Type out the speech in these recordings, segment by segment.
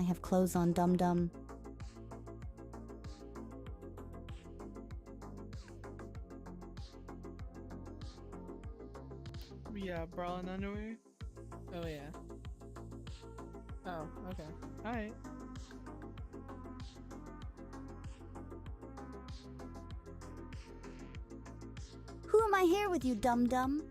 I have clothes on, dum-dum. Yeah, bra and underwear. Oh yeah. Oh, okay. Alright. Who am I here with, you dum-dum?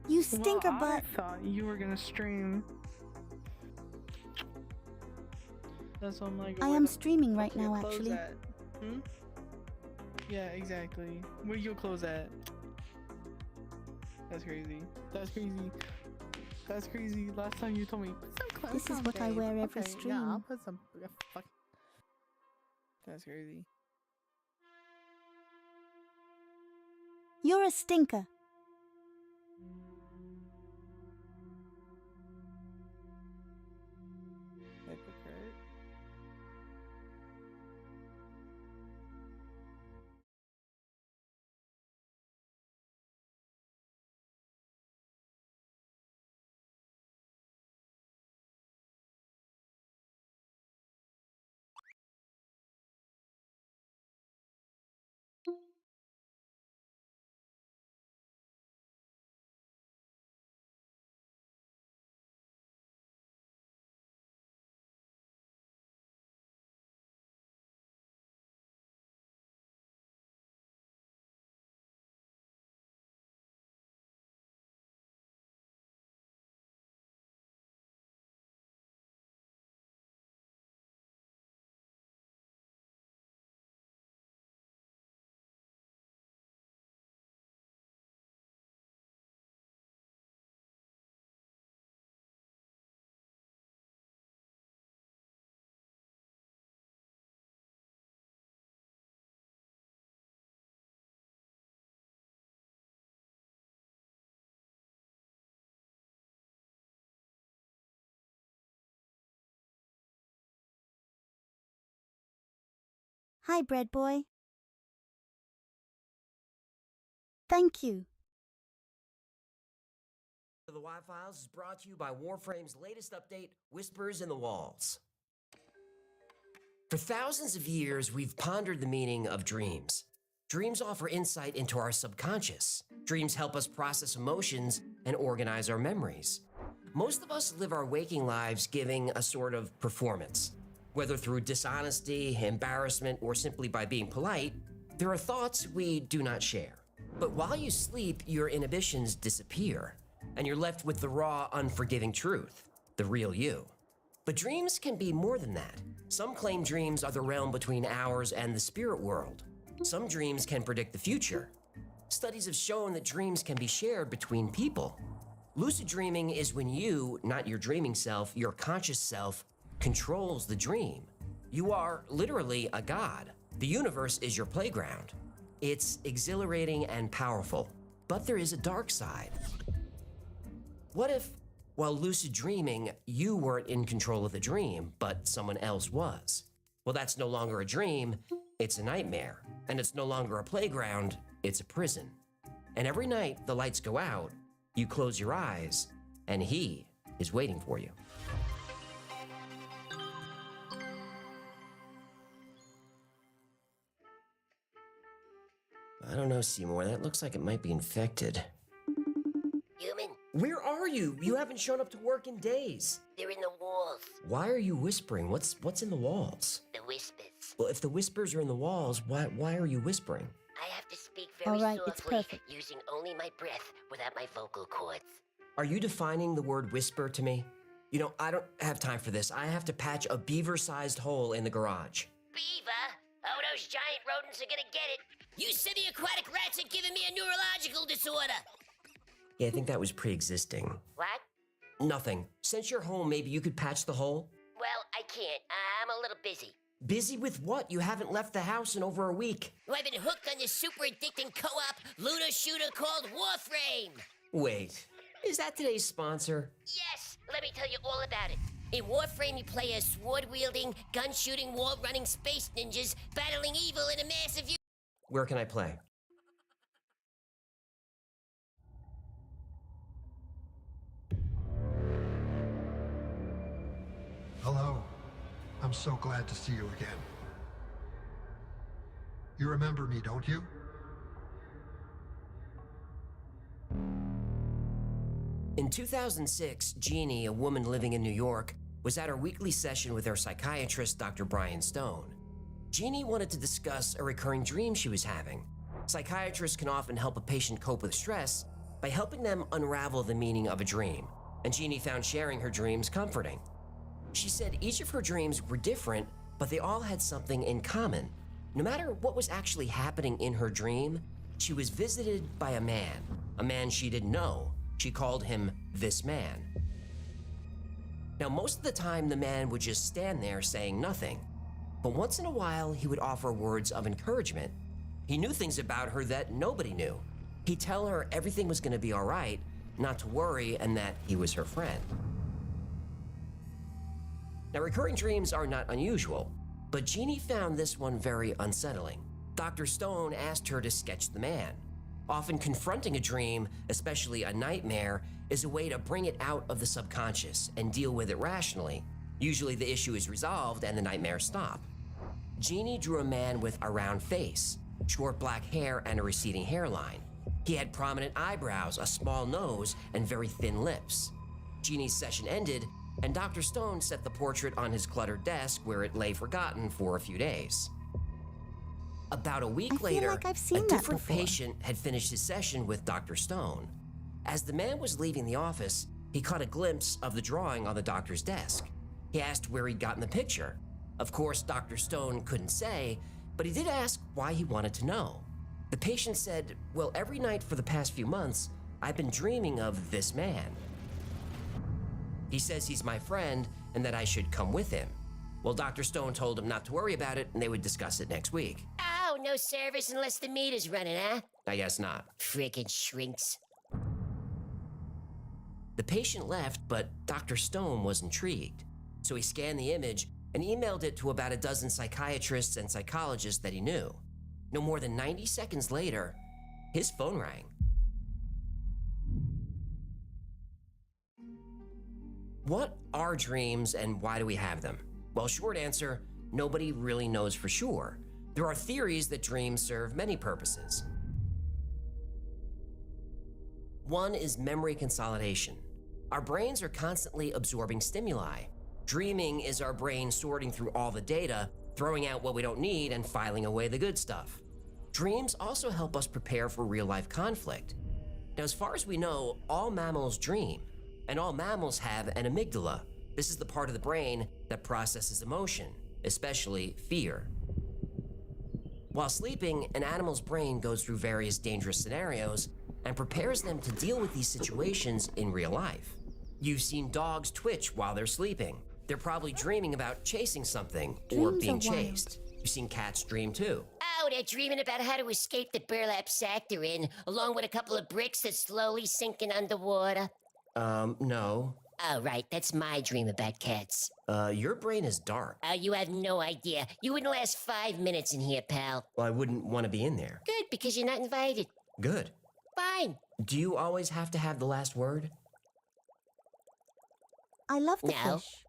You stinker Well, butt. I thought you were gonna stream. That's what I'm like. I where am the streaming fuck right your now, clothes actually. at? Hmm? Yeah, exactly. Where your clothes at? That's crazy. That's crazy. That's crazy. Last time you told me, put some clothes This is on, what I babe." wear every Okay, yeah, I'll stream. put some. Fuck. That's crazy. You're a stinker. Hypocrite. Hi, bread boy. Thank you. The Y-Files is brought to you by Warframe's latest update, Whispers in the Walls. For thousands of years, we've pondered the meaning of dreams. Dreams offer insight into our subconscious. Dreams help us process emotions and organize our memories. Most of us live our waking lives giving a sort of performance. Whether through dishonesty, embarrassment, or simply by being polite, there are thoughts we do not share. But while you sleep, your inhibitions disappear, and you're left with the raw, unforgiving truth, the real you. But dreams can be more than that. Some claim dreams are the realm between ours and the spirit world. Some dreams can predict the future. Studies have shown that dreams can be shared between people. Lucid dreaming is when you, not your dreaming self, your conscious self, controls the dream. You are literally a god. The universe is your playground. It's exhilarating and powerful, but there is a dark side. What if, while lucid dreaming, you weren't in control of the dream, but someone else was? Well, that's no longer a dream, it's a nightmare. And it's no longer a playground, it's a prison. And every night the lights go out, you close your eyes, and he is waiting for you. I don't know, Seymour. That looks like it might be infected. Human, Where are you? You haven't shown up to work in days. they're in the walls. Why are you whispering? What's in the walls? The whispers. Well, if the whispers are in the walls, why are you whispering? I have to speak very All right, softly, it's perfect. using only my breath without my vocal cords. Are you defining the word whisper to me? You know, I don't have time for this. I have to patch a beaver-sized hole in the garage. Beaver? Oh, those giant rodents are gonna get it. You semi-aquatic rats are giving me a neurological disorder. Yeah, I think that was pre-existing. What? Nothing. Since you're home, maybe you could patch the hole? Well, I can't. I'm a little busy. Busy with what? You haven't left the house in over a week. I've been hooked on this super addicting co-op lunar shooter called Warframe. Wait, is that today's sponsor? Yes, let me tell you all about it. In Warframe, you play as sword-wielding, gun-shooting, wall-running space ninjas battling evil in a massive... Where can I play? Hello. I'm so glad to see you again. You remember me, don't you? In 2006, Jeannie, a woman living in New York, was at her weekly session with her psychiatrist, Dr. Brian Stone. Jeannie wanted to discuss a recurring dream she was having. Psychiatrists can often help a patient cope with stress by helping them unravel the meaning of a dream, and Jeannie found sharing her dreams comforting. She said each of her dreams were different, but they all had something in common. No matter what was actually happening in her dream, she was visited by a man she didn't know. She called him this man. Now, most of the time, the man would just stand there saying nothing, but once in a while, he would offer words of encouragement. He knew things about her that nobody knew. He'd tell her everything was going to be all right, not to worry, and that he was her friend. Now, recurring dreams are not unusual, but Jeannie found this one very unsettling. Dr. Stone asked her to sketch the man. Often confronting a dream, especially a nightmare, is a way to bring it out of the subconscious and deal with it rationally. Usually the issue is resolved and the nightmares stop. Jeannie drew a man with a round face, short black hair, and a receding hairline. He had prominent eyebrows, a small nose, and very thin lips. Jeannie's session ended, and Dr. Stone set the portrait on his cluttered desk where it lay forgotten for a few days. About a week I feel later, like I've seen a that different before. patient had finished his session with Dr. Stone. As the man was leaving the office, he caught a glimpse of the drawing on the doctor's desk. He asked where he'd gotten the picture. Of course, Dr. Stone couldn't say, but he did ask why he wanted to know. The patient said, "Well, every night for the past few months, I've been dreaming of this man. He says he's my friend and that I should come with him." Well, Dr. Stone told him not to worry about it and they would discuss it next week. Oh, no service unless the meter's running, huh? I guess not. Frickin' shrinks. The patient left, but Dr. Stone was intrigued. So he scanned the image and emailed it to about a dozen psychiatrists and psychologists that he knew. No more than 90 seconds later, his phone rang. What are dreams and why do we have them? Well, short answer, nobody really knows for sure. There are theories that dreams serve many purposes. One is memory consolidation. Our brains are constantly absorbing stimuli. Dreaming is our brain sorting through all the data, throwing out what we don't need and filing away the good stuff. Dreams also help us prepare for real-life conflict. Now, as far as we know, all mammals dream, and all mammals have an amygdala. This is the part of the brain that processes emotion, especially fear. While sleeping, an animal's brain goes through various dangerous scenarios and prepares them to deal with these situations in real life. You've seen dogs twitch while they're sleeping. They're probably dreaming about chasing something or Dreams being are wild. chased. You've seen cats dream too. Oh, they're dreaming about how to escape the burlap sack they're in, along with a couple of bricks that's slowly sinking underwater. No. Oh, right, that's my dream about cats. Your brain is dark. You have no idea. You wouldn't last 5 minutes in here, pal. Well, I wouldn't want to be in there. Good, because you're not invited. Good. Fine. Do you always have to have the last word? I love the No. fish.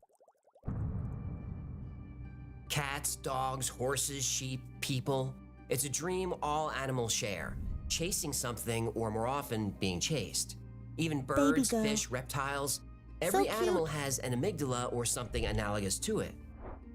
Cats, dogs, horses, sheep, people. It's a dream all animals share. Chasing something, or more often, being chased. Even birds, girl. fish, reptiles. Every cute. animal has an amygdala or something analogous to it.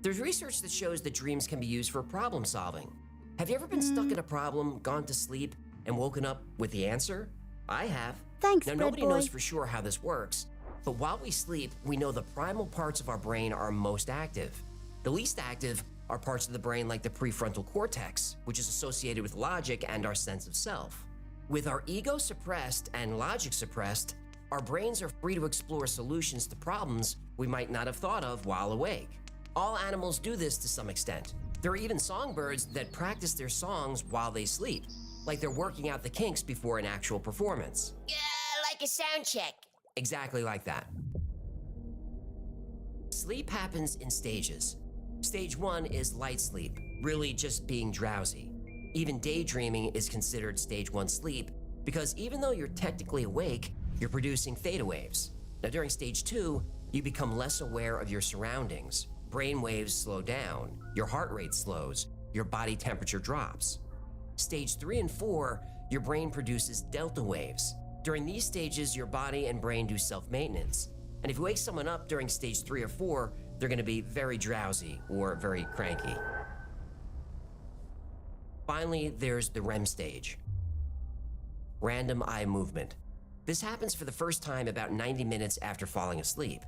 There's research that shows that dreams can be used for problem solving. Have you ever been stuck in a problem, gone to sleep, and woken up with the answer? I have. Thanks, Now, Bread nobody Boy. knows for sure how this works, but while we sleep, we know the primal parts of our brain are most active. The least active are parts of the brain like the prefrontal cortex, which is associated with logic and our sense of self. With our ego suppressed and logic suppressed, our brains are free to explore solutions to problems we might not have thought of while awake. All animals do this to some extent. There are even songbirds that practice their songs while they sleep, like they're working out the kinks before an actual performance. Like a sound check. Exactly like that. Sleep happens in stages. Stage 1 is light sleep, really just being drowsy. Even daydreaming is considered stage 1 sleep because even though you're technically awake, you're producing theta waves. Now during stage 2, You become less aware of your surroundings. Brain waves slow down, your heart rate slows, your body temperature drops. Stage 3 and 4, your brain produces delta waves. During these stages, your body and brain do self-maintenance. And if you wake someone up during stage 3 or 4, they're going to be very drowsy or very cranky. Finally, there's the REM stage. Random eye movement. This happens for the first time about 90 minutes after falling asleep.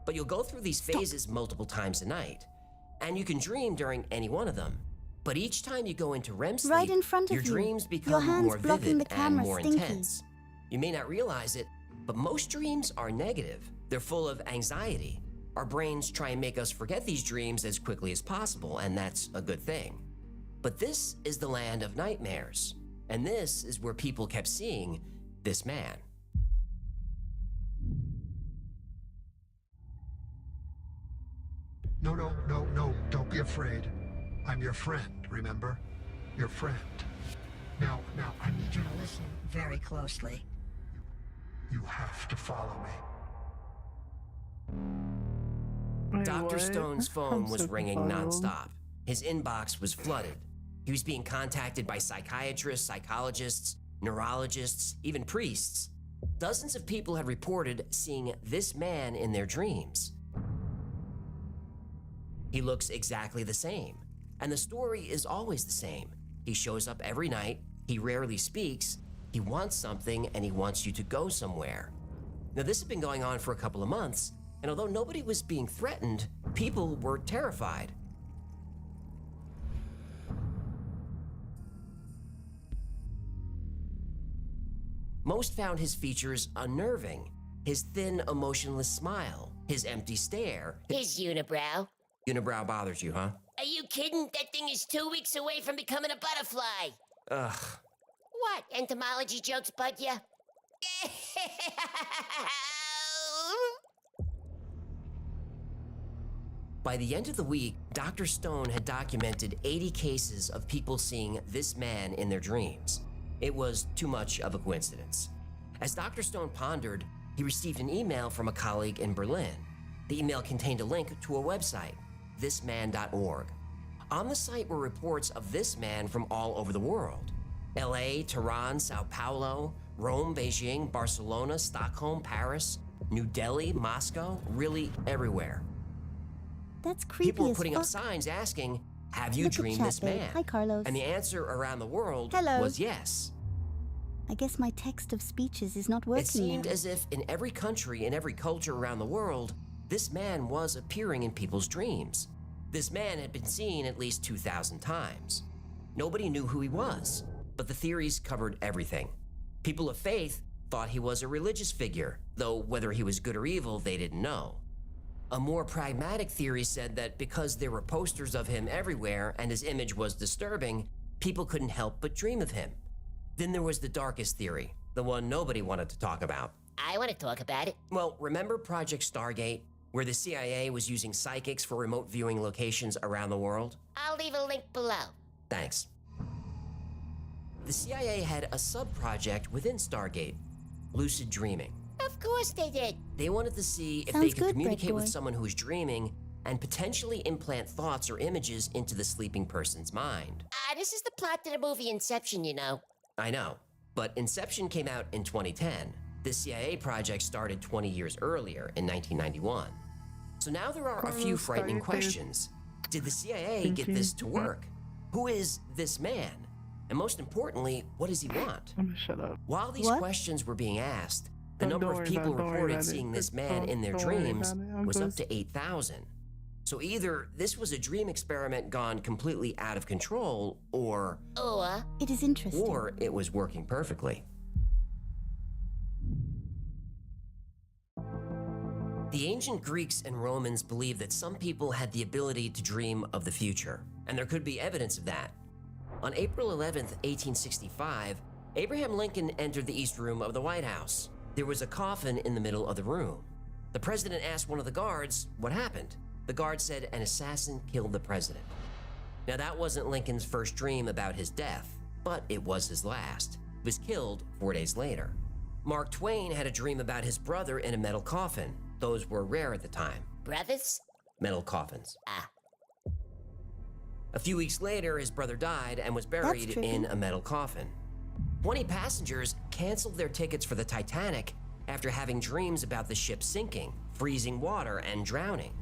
But you'll go through these phases multiple times a night. And you can dream during any one of them. But each time you go into REM sleep, Right in front of your you. dreams Your become hand's more blocking vivid the and camera, more Stinky. intense. You may not realize it, but most dreams are negative. They're full of anxiety. Our brains try and make us forget these dreams as quickly as possible, and that's a good thing. But this is the land of nightmares, and this is where people kept seeing this man. No, don't be afraid. I'm your friend, remember? Your friend. Now, I need you to listen very closely. you have to follow me. Wait, Dr. what? Stone's phone I'm was so ringing confounded. nonstop. His inbox was flooded. He was being contacted by psychiatrists, psychologists, neurologists, even priests. Dozens of people had reported seeing this man in their dreams. He looks exactly the same, and the story is always the same. He shows up every night, he rarely speaks, he wants something, and he wants you to go somewhere. Now, this had been going on for a couple of months, and although nobody was being threatened, people were terrified. Most found his features unnerving. His thin, emotionless smile, his empty stare. His unibrow. Unibrow bothers you, huh? Are you kidding? That thing is 2 weeks away from becoming a butterfly. Ugh. What? Entomology jokes bug ya? By the end of the week, Dr. Stone had documented 80 cases of people seeing this man in their dreams. It was too much of a coincidence. As Dr. Stone pondered, he received an email from a colleague in Berlin. The email contained a link to a website, thisman.org. On the site were reports of this man from all over the world. LA, Tehran, Sao Paulo, Rome, Beijing, Barcelona, Stockholm, Paris, New Delhi, Moscow, really everywhere. That's creepy People were as putting fuck. up signs asking, have you Look at dreamed chat, this babe. man? Hi, Carlos. And the answer around the world Hello. was yes. I guess my text of speeches is not working It seemed now. as if in every country, in every culture around the world, this man was appearing in people's dreams. This man had been seen at least 2,000 times. Nobody knew who he was, but the theories covered everything. People of faith thought he was a religious figure, though whether he was good or evil, they didn't know. A more pragmatic theory said that because there were posters of him everywhere and his image was disturbing, people couldn't help but dream of him. Then there was the darkest theory, the one nobody wanted to talk about. I want to talk about it. Well, remember Project Stargate, where the CIA was using psychics for remote viewing locations around the world? I'll leave a link below. Thanks. The CIA had a sub-project within Stargate, lucid dreaming. Of course they did. They wanted to see if Sounds they could good, communicate Bread with Boy. someone who was dreaming and potentially implant thoughts or images into the sleeping person's mind. This is the plot to the movie Inception, you know. I know, but Inception came out in 2010. The CIA project started 20 years earlier in 1991. So now there are a few frightening questions. Did the CIA get this to work? Who is this man? And most importantly, what does he want? I'm gonna shut up. While these What? questions were being asked, the Don't number worry of people about it, don't worry reported about it. seeing this Don't- man in their don't worry dreams about it. I'm was up just- to 8,000. So either this was a dream experiment gone completely out of control, or It is interesting. it was working perfectly. The ancient Greeks and Romans believed that some people had the ability to dream of the future, and there could be evidence of that. On April 11th, 1865, Abraham Lincoln entered the East Room of the White House. There was a coffin in the middle of the room. The president asked one of the guards what happened. The guard said an assassin killed the president. Now, that wasn't Lincoln's first dream about his death, but it was his last. He was killed 4 days later. Mark Twain had a dream about his brother in a metal coffin. Those were rare at the time. Brothers? Metal coffins. Ah. A few weeks later, his brother died and was buried tricky. in a metal coffin. 20 passengers canceled their tickets for the Titanic after having dreams about the ship sinking, freezing water, and drowning.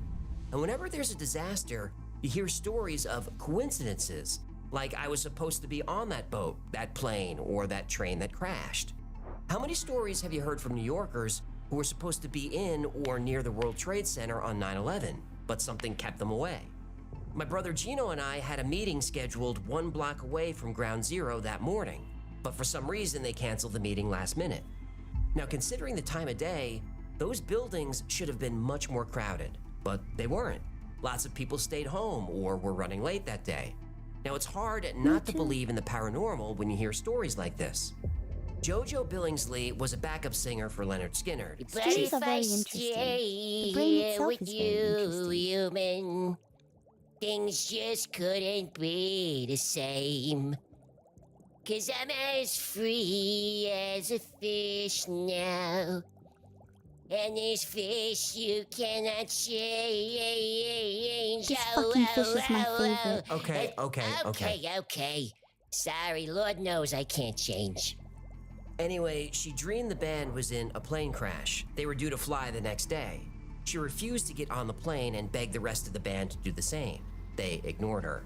And whenever there's a disaster, you hear stories of coincidences, like I was supposed to be on that boat, that plane, or that train that crashed. How many stories have you heard from New Yorkers who were supposed to be in or near the World Trade Center on 9/11, but something kept them away? My brother Gino and I had a meeting scheduled 1 block away from Ground Zero that morning, but for some reason they canceled the meeting last minute. Now, considering the time of day, those buildings should have been much more crowded, but they weren't. Lots of people stayed home or were running late that day. Now, it's hard not to believe in the paranormal when you hear stories like this. Jojo Billingsley was a backup singer for Leonard Skinner. Stories are very interesting. The brain itself with is very you, interesting. human. Things just couldn't be the same. 'Cause I'm as free as a fish now. And this fish you cannot change. This fucking fish is my favorite. Okay. Sorry, Lord knows I can't change. Anyway, she dreamed the band was in a plane crash. They were due to fly the next day. She refused to get on the plane and begged the rest of the band to do the same. They ignored her.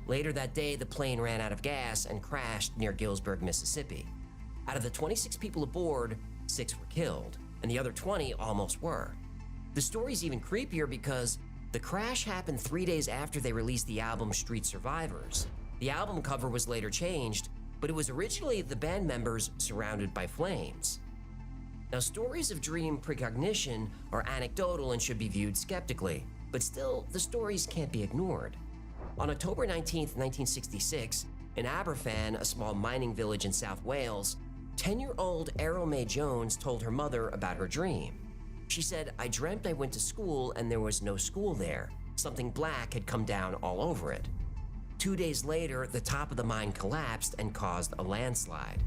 Later that day, the plane ran out of gas and crashed near Gillsburg, Mississippi. Out of the 26 people aboard, 6 were killed, and the other 20 almost were. The story's even creepier because the crash happened 3 days after they released the album Street Survivors. The album cover was later changed, but it was originally the band members surrounded by flames. Now, stories of dream precognition are anecdotal and should be viewed skeptically, but still, the stories can't be ignored. On October 19th, 1966, in Aberfan, a small mining village in South Wales, 10-year-old Errol Mae Jones told her mother about her dream. She said, "I dreamt I went to school and there was no school there. Something black had come down all over it." 2 days later, the top of the mine collapsed and caused a landslide.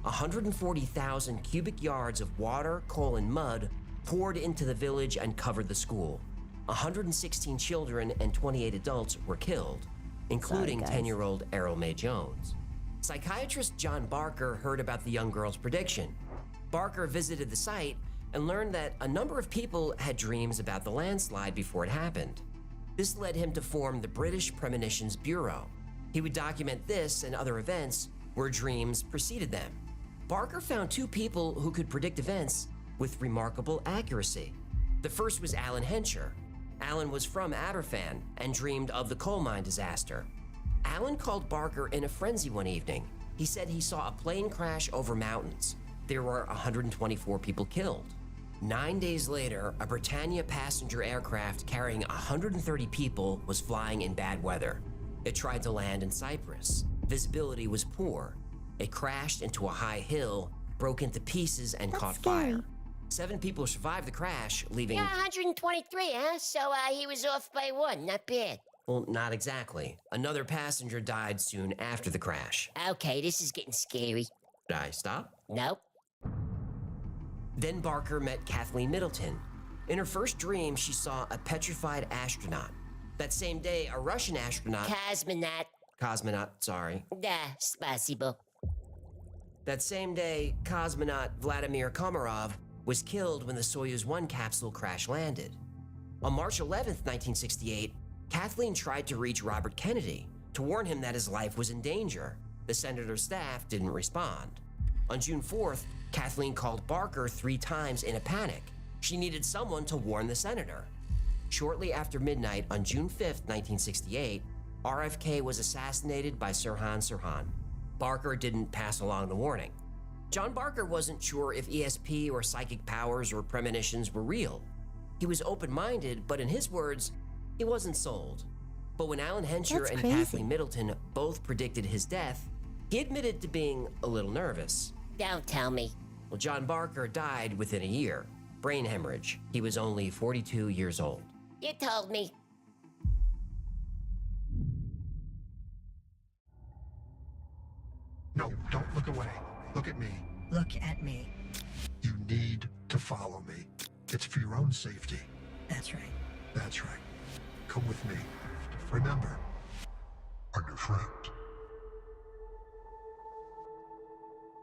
140,000 cubic yards of water, coal, and mud poured into the village and covered the school. 116 children and 28 adults were killed, including 10-year-old Errol Mae Jones. Psychiatrist John Barker heard about the young girl's prediction. Barker visited the site and learned that a number of people had dreams about the landslide before it happened. This led him to form the British Premonitions Bureau. He would document this and other events where dreams preceded them. Barker found 2 people who could predict events with remarkable accuracy. The first was Alan Hensher. Alan was from Aberfan and dreamed of the coal mine disaster. Alan called Barker in a frenzy one evening. He said he saw a plane crash over mountains. There were 124 people killed. 9 days later, a Britannia passenger aircraft carrying 130 people was flying in bad weather. It tried to land in Cyprus. Visibility was poor. It crashed into a high hill, broke into pieces, and caught fire. 7 people survived the crash, leaving... Yeah, 123, huh? So he was off by 1, not bad. Well, not exactly. Another passenger died soon after the crash. Okay, this is getting scary. Did I stop? Nope. Then Barker met Kathleen Middleton. In her first dream, she saw a petrified astronaut. That same day, a Russian astronaut... Cosmonaut, sorry. Da, spasibo. That same day, cosmonaut Vladimir Komarov was killed when the Soyuz 1 capsule crash-landed. On March 11th, 1968, Kathleen tried to reach Robert Kennedy to warn him that his life was in danger. The senator's staff didn't respond. On June 4th, Kathleen called Barker 3 times in a panic. She needed someone to warn the senator. Shortly after midnight on June 5th, 1968, RFK was assassinated by Sirhan Sirhan. Barker didn't pass along the warning. John Barker wasn't sure if ESP or psychic powers or premonitions were real. He was open-minded, but in his words, he wasn't sold. But when Alan Hensher and Kathleen Middleton both predicted his death, he admitted to being a little nervous. Don't tell me. Well, John Barker died within a year. Brain hemorrhage. He was only 42 years old. You told me. No, don't look away. Look at me. Look at me. You need to follow me. It's for your own safety. That's right. That's right. Come with me. Remember, I'm your friend.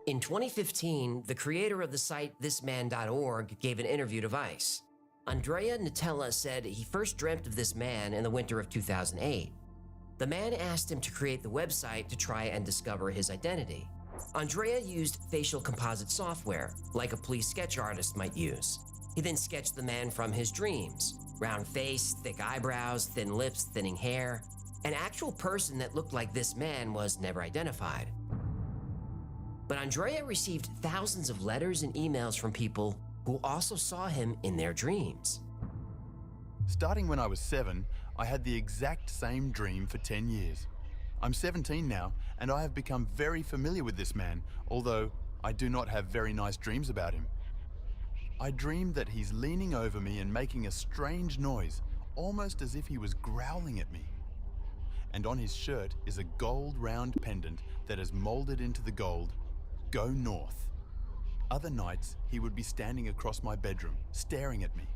In 2015, the creator of the site thisman.org gave an interview to Vice. Andrea Nutella said he first dreamt of this man in the winter of 2008. The man asked him to create the website to try and discover his identity. Andrea used facial composite software, like a police sketch artist might use. He then sketched the man from his dreams. Round face, thick eyebrows, thin lips, thinning hair. An actual person that looked like this man was never identified. But Andrea received thousands of letters and emails from people who also saw him in their dreams. Starting when I was 7, I had the exact same dream for 10 years. I'm 17 now, and I have become very familiar with this man, although I do not have very nice dreams about him. I dreamed that he's leaning over me and making a strange noise, almost as if he was growling at me. And on his shirt is a gold round pendant that is molded into the gold, "Go North." Other nights, he would be standing across my bedroom, staring at me.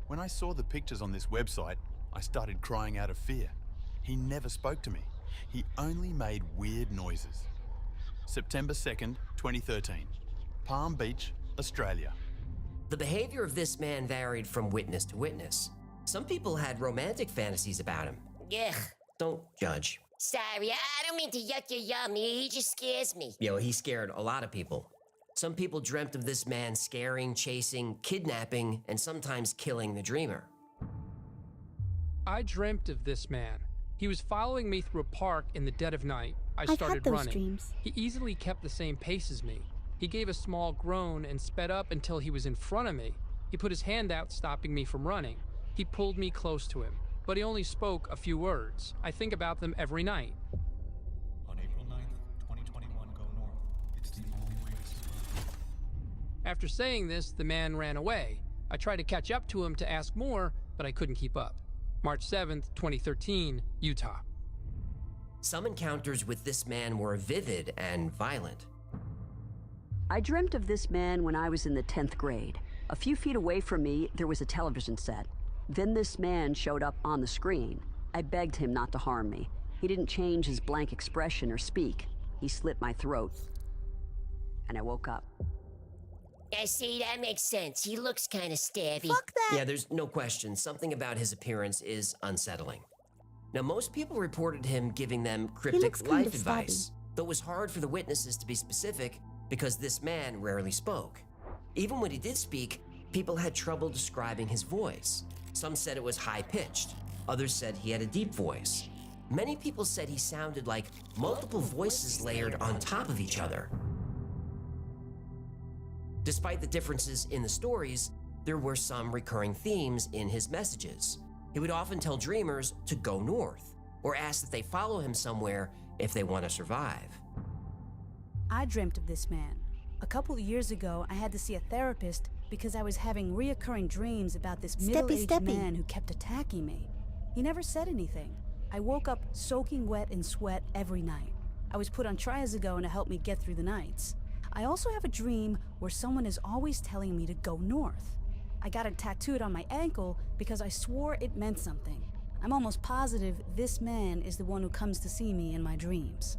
When I saw the pictures on this website, I started crying out of fear. He never spoke to me. He only made weird noises. September 2nd, 2013. Palm Beach, Australia. The behavior of this man varied from witness to witness. Some people had romantic fantasies about him. Ugh. Don't judge. Sorry, I don't mean to yuck your yum. He just scares me. He scared a lot of people. Some people dreamt of this man scaring, chasing, kidnapping, and sometimes killing the dreamer. I dreamt of this man. He was following me through a park in the dead of night. I I've started had those running. dreams. He easily kept the same pace as me. He gave a small groan and sped up until he was in front of me. He put his hand out, stopping me from running. He pulled me close to him, but he only spoke a few words. I think about them every night. On April 9th, 2021, go north. It's the only way to survive. After saying this, the man ran away. I tried to catch up to him to ask more, but I couldn't keep up. March 7th, 2013, Utah. Some encounters with this man were vivid and violent. I dreamt of this man when I was in the 10th grade. A few feet away from me, there was a television set. Then this man showed up on the screen. I begged him not to harm me. He didn't change his blank expression or speak. He slit my throat. And I woke up. I see, that makes sense. He looks kind of stabby. Fuck that! Yeah, there's no question. Something about his appearance is unsettling. Now, most people reported him giving them cryptic looks kind life of advice, though it was hard for the witnesses to be specific because this man rarely spoke. Even when he did speak, people had trouble describing his voice. Some said it was high-pitched. Others said he had a deep voice. Many people said he sounded like multiple voices layered on top of each other. Despite the differences in the stories, there were some recurring themes in his messages. He would often tell dreamers to go north, or ask that they follow him somewhere if they want to survive. I dreamt of this man. A couple of years ago, I had to see a therapist because I was having reoccurring dreams about this middle-aged man who kept attacking me. He never said anything. I woke up soaking wet in sweat every night. I was put on triazole to help me get through the nights. I also have a dream where someone is always telling me to go north. I got it tattooed on my ankle because I swore it meant something. I'm almost positive this man is the one who comes to see me in my dreams.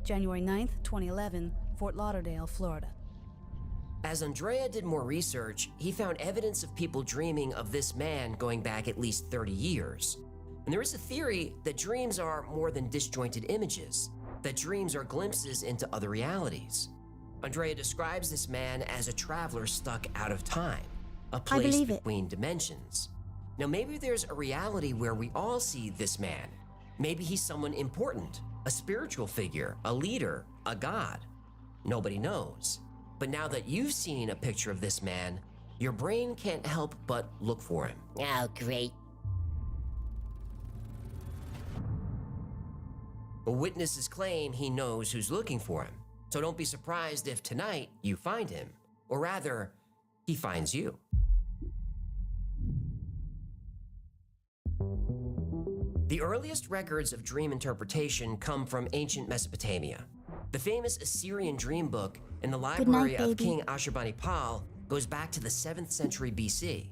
January 9th, 2011, Fort Lauderdale, Florida. As Andrea did more research, he found evidence of people dreaming of this man going back at least 30 years. And there is a theory that dreams are more than disjointed images, that dreams are glimpses into other realities. Andrea describes this man as a traveler stuck out of time, a place between dimensions. Now maybe there's a reality where we all see this man. Maybe he's someone important, a spiritual figure, a leader, a god. Nobody knows. But now that you've seen a picture of this man, your brain can't help but look for him. Oh, great. But witnesses claim he knows who's looking for him. So don't be surprised if tonight you find him, or rather, he finds you. The earliest records of dream interpretation come from ancient Mesopotamia. The famous Assyrian dream book in the library of King Ashurbanipal goes back to the 7th century BC.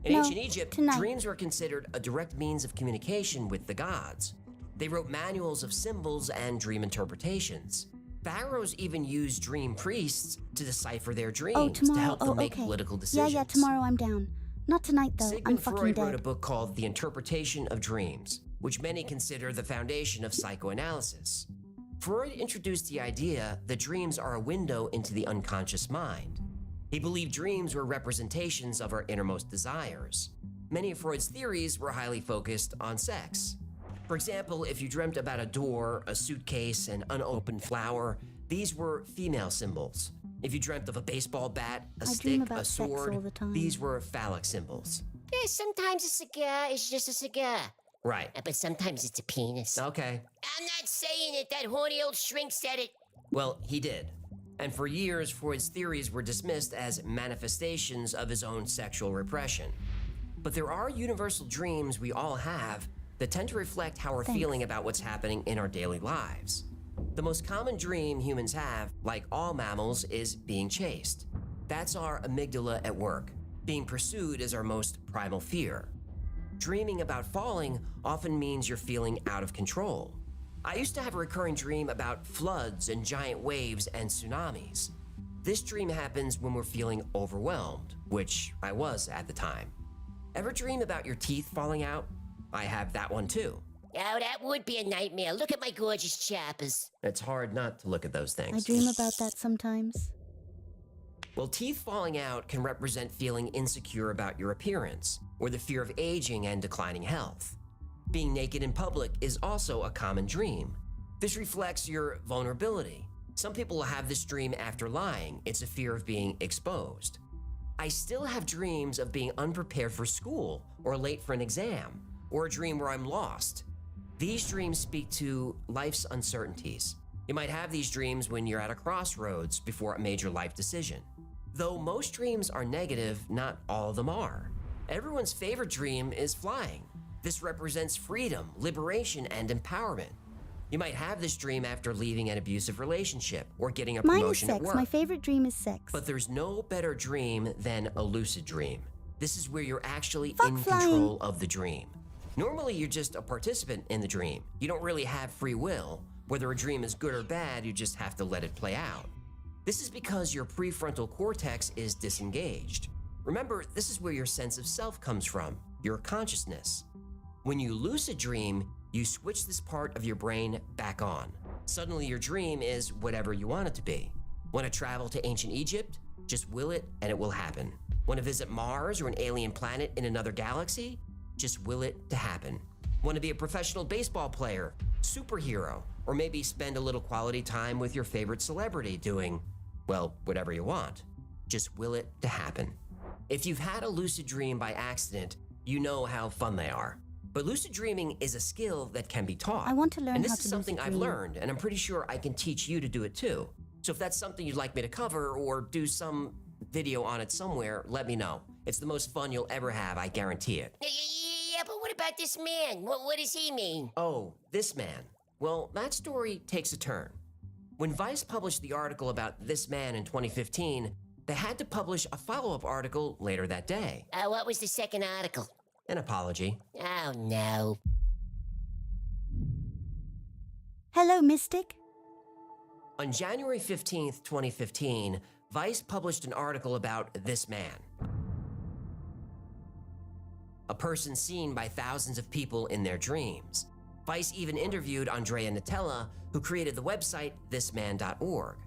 In No, ancient Egypt, tonight. dreams were considered a direct means of communication with the gods. They wrote manuals of symbols and dream interpretations. Pharaohs even used dream priests to decipher their dreams Oh, tomorrow. to help them Oh, make okay. political decisions. Yeah, tomorrow I'm down. Not tonight, though. I'm Sigmund fucking Freud dead. wrote a book called The Interpretation of Dreams, which many consider the foundation of psychoanalysis. Freud introduced the idea that dreams are a window into the unconscious mind. He believed dreams were representations of our innermost desires. Many of Freud's theories were highly focused on sex. For example, if you dreamt about a door, a suitcase, an unopened flower, these were female symbols. If you dreamt of a baseball bat, a I dream stick, about a sex sword, all the time. these were phallic symbols. Yeah, sometimes a cigar is just a cigar. Right. But sometimes it's a penis. Okay. I'm not saying it. That horny old shrink said it. Well, he did. And for years, Freud's theories were dismissed as manifestations of his own sexual repression. But there are universal dreams we all have that tend to reflect how we're feeling about what's happening in our daily lives. The most common dream humans have, like all mammals, is being chased. That's our amygdala at work. Being pursued is our most primal fear. Dreaming about falling often means you're feeling out of control. I used to have a recurring dream about floods and giant waves and tsunamis. This dream happens when we're feeling overwhelmed, which I was at the time. Ever dream about your teeth falling out? I have that one too. Oh, that would be a nightmare. Look at my gorgeous choppers. It's hard not to look at those things. I dream about that sometimes. Well, teeth falling out can represent feeling insecure about your appearance, or the fear of aging and declining health. Being naked in public is also a common dream. This reflects your vulnerability. Some people will have this dream after lying. It's a fear of being exposed. I still have dreams of being unprepared for school, or late for an exam, or a dream where I'm lost. These dreams speak to life's uncertainties. You might have these dreams when you're at a crossroads before a major life decision. Though most dreams are negative, not all of them are. Everyone's favorite dream is flying. This represents freedom, liberation, and empowerment. You might have this dream after leaving an abusive relationship or getting a Mine is promotion at sex. work. My favorite dream is sex. But there's no better dream than a lucid dream. This is where you're actually Fuck in flying. control of the dream. Normally, you're just a participant in the dream. You don't really have free will. Whether a dream is good or bad, you just have to let it play out. This is because your prefrontal cortex is disengaged. Remember, this is where your sense of self comes from, your consciousness. When you lucid dream, you switch this part of your brain back on. Suddenly, your dream is whatever you want it to be. Want to travel to ancient Egypt? Just will it and it will happen. Want to visit Mars or an alien planet in another galaxy? Just will it to happen. Want to be a professional baseball player, superhero, or maybe spend a little quality time with your favorite celebrity doing, well, whatever you want. Just will it to happen. If you've had a lucid dream by accident, you know how fun they are. But lucid dreaming is a skill that can be taught. I want to learn and how this to is something lucid I've dream. learned, and I'm pretty sure I can teach you to do it too. So if that's something you'd like me to cover or do some video on it somewhere, let me know. It's the most fun you'll ever have, I guarantee it. Yeah, but what about this man? What does he mean? Oh, this man. Well, that story takes a turn. When Vice published the article about this man in 2015, they had to publish a follow-up article later that day. What was the second article? An apology. Oh, no. Hello, Mystic. On January 15th, 2015, Vice published an article about this man. A person seen by thousands of people in their dreams. Vice even interviewed Andrea Nutella, who created the website thisman.org.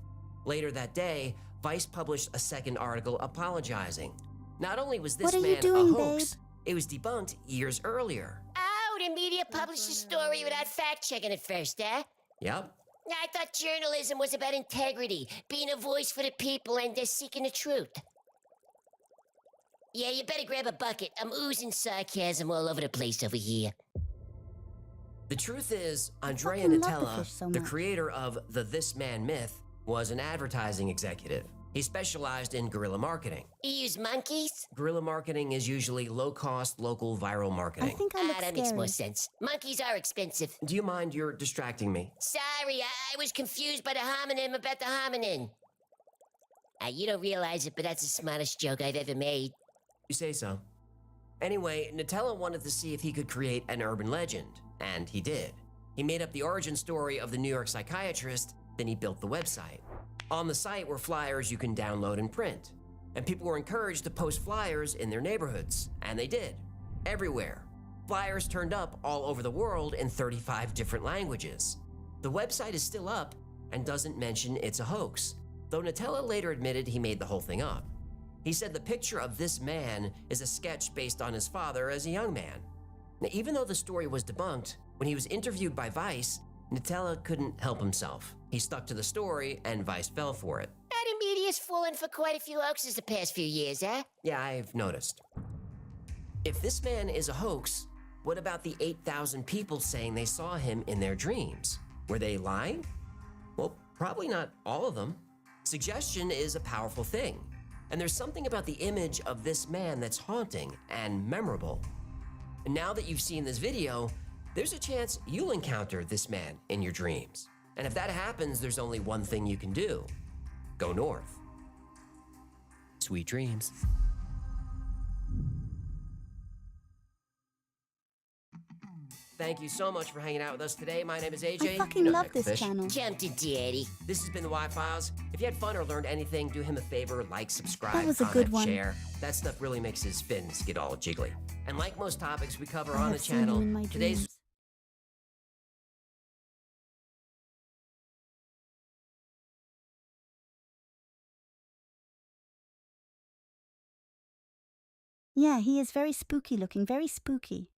Later that day, Vice published a second article apologizing. Not only was this What are you man doing, a hoax, babe? it was debunked years earlier. Oh, the media published the story without fact-checking it first, eh? Yep. I thought journalism was about integrity, being a voice for the people and seeking the truth. Yeah, you better grab a bucket. I'm oozing sarcasm all over the place over here. The truth is, Andrea fucking love the Nutella, fish so the much. creator of the This Man myth, was an advertising executive. He specialized in guerrilla marketing. You use monkeys? Guerrilla marketing is usually low-cost, local viral I marketing. think I look That makes more scary. sense. Monkeys are expensive. Do you mind you're distracting me? Sorry, I was confused by the homonym about the hominin. You don't realize it, but that's the smartest joke I've ever made. You say so. Anyway, Nutella wanted to see if he could create an urban legend, and he did. He made up the origin story of the New York psychiatrist, then he built the website. On the site were flyers you can download and print, and people were encouraged to post flyers in their neighborhoods, and they did, everywhere. Flyers turned up all over the world in 35 different languages. The website is still up and doesn't mention it's a hoax, though Nutella later admitted he made the whole thing up. He said the picture of this man is a sketch based on his father as a young man. Now, even though the story was debunked, when he was interviewed by Vice, Nutella couldn't help himself. He stuck to the story, and Vice fell for it. The media's fallen for quite a few hoaxes the past few years, huh? Yeah, I've noticed. If this man is a hoax, what about the 8,000 people saying they saw him in their dreams? Were they lying? Well, probably not all of them. Suggestion is a powerful thing, and there's something about the image of this man that's haunting and memorable. And now that you've seen this video, there's a chance you'll encounter this man in your dreams. And if that happens, there's only one thing you can do. Go north. Sweet dreams. Thank you so much for hanging out with us today. My name is AJ. I fucking love this channel. Jump to daddy. This has been the Y-Files. If you had fun or learned anything, do him a favor, like, subscribe, That was a comment, good one. share. That stuff really makes his fins get all jiggly. And like most topics we cover I on the have seen channel, you in my today's dreams. Yeah, he is very spooky looking, very spooky.